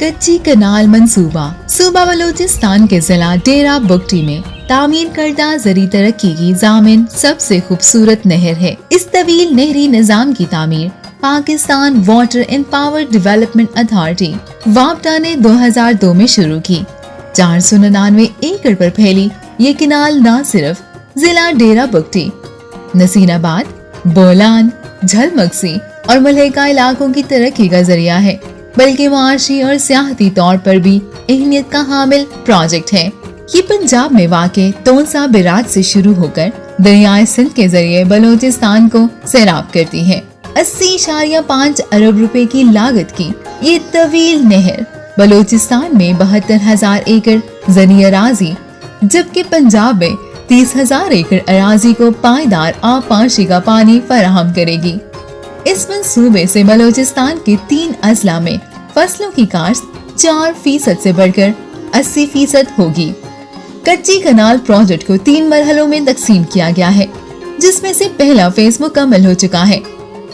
कच्ची कनाल मंसूबा सूबा बलोचिस्तान के जिला डेरा बुगटी में तामीर करदा जरी तरक्की की जामिन सबसे खूबसूरत नहर है। इस तवील नहरी निजाम की तामीर Pakistan water and power development authority वापटा ने 2002 में शुरू की। 499 एकड़ पर फैली ये किनाल न सिर्फ जिला डेरा बुगटी, नसीराबाद, बोलान, झलमक्सी और मलहका इलाकों की तरक्की का जरिया है, बल्कि माशी और सियाहती तौर पर भी अहमियत का हामिल प्रोजेक्ट है। ये पंजाब में वाक़े तोनसा बिराज से शुरू होकर दरियाए सिंध के जरिए बलोचिस्तान को सैराब करती है। 80.5 अरब रुपए की लागत की ये तवील नहर बलोचिस्तान में 72,000 एकड़ ज़नी अराजी, जबकि पंजाब में 30,000 एकड़ अराजी को पायदार आबपाशी का पानी फराहम करेगी। इस मंसूबे से बलोचिस्तान के 3 अजला में फसलों की काश्त 4% से बढ़कर 80% होगी। कच्ची कनाल प्रोजेक्ट को 3 मरहलों में तकसीम किया गया है, जिसमें से पहला फेज मुकम्मल हो चुका है,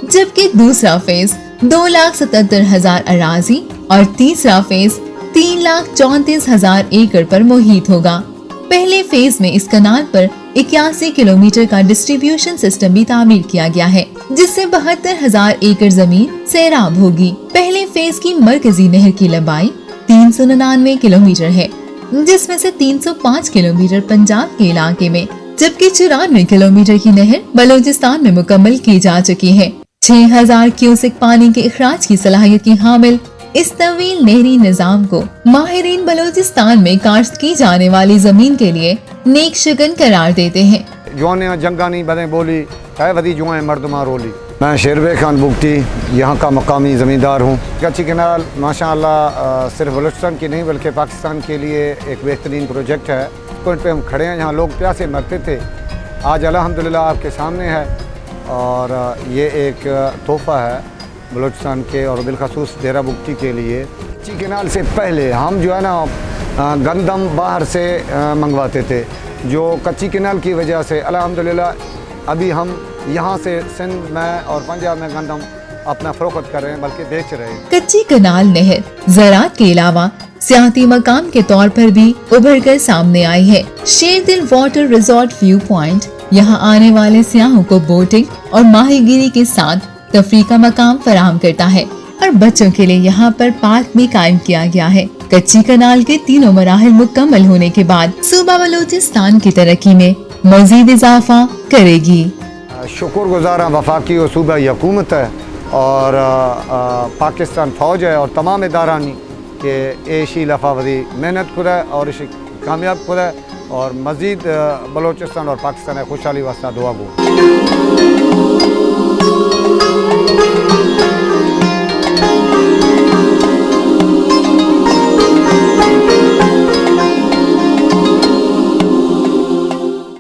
जबकि दूसरा फेज 2,77,000 अराजी और तीसरा फेज 3,34,000 एकड़ पर मुहित होगा। पहले फेज में इस कनाल पर 81 किलोमीटर का डिस्ट्रीब्यूशन सिस्टम भी तामीर किया गया है, जिससे 72,000 एकड़ जमीन सैराब होगी। पहले फेज की मरकजी नहर की लंबाई 399 किलोमीटर है, जिसमें से 305 किलोमीटर पंजाब के इलाके में, जबकि 94 किलोमीटर की नहर बलोचिस्तान में मुकम्मल की जा चुकी है। 6,000 क्यूसेक पानी के इखराज की सलाहियत की हामिल इस तवील नहरी निजाम को माहिरीन बलोचिस्तान में काश्त की जाने वाली जमीन के लिए नेक शगन करार देते हैं। जुआने जंगानी बदें बोली है वदी जुआएं मर्दमा रोली। मैं शेरबे खान बुगटी यहाँ का मकामी ज़मींदार हूँ। कच्ची कनाल माशाअल्लाह सिर्फ बलूचिस्तान की नहीं बल्कि पाकिस्तान के लिए एक बेहतरीन प्रोजेक्ट है। पॉइंट पे हम खड़े हैं, यहाँ लोग प्यासे मरते थे, आज अल्हम्दुलिल्लाह आपके सामने है और ये एक तोहफ़ा है बलूचिस्तान के और बिलखसूस डेरा बुगटी के लिए। कच्ची कनाल से पहले हम जो है ना गंदम बाहर से मंगवाते थे, जो कच्ची कनाल की वजह से अल्हम्दुलिल्लाह अभी हम यहाँ से सिंध में और पंजाब में गंदम अपना फरोख्त कर रहे हैं, बल्कि बेच रहे हैं। कच्ची कनाल नहर ज़राअत के अलावा सियाहती मकाम के तौर पर भी उभर कर सामने आई है। शेरदिल वाटर रिजॉर्ट व्यू पॉइंट यहाँ आने वाले सियाहों को बोटिंग और माहीगीरी के साथ तफरीह का मकाम फराहम करता है और बच्चों के लिए यहाँ पर पार्क भी कायम किया गया है। कच्ची कनाल के तीनों मराहिल मुकम्मल होने के बाद सूबा बलोचिस्तान की तरक्की में मजीद इजाफा करेगी। शुक्रगुज़ार वफाकी और सूबाई हुकूमत है और पाकिस्तान फ़ौज है और तमाम इदारानी के ऐशी लफावरी मेहनत खुद है और इसी कामयाब खुद है और मज़ीद बलोचिस्तान और पाकिस्तान खुशहाली वास्ता दुआ गो।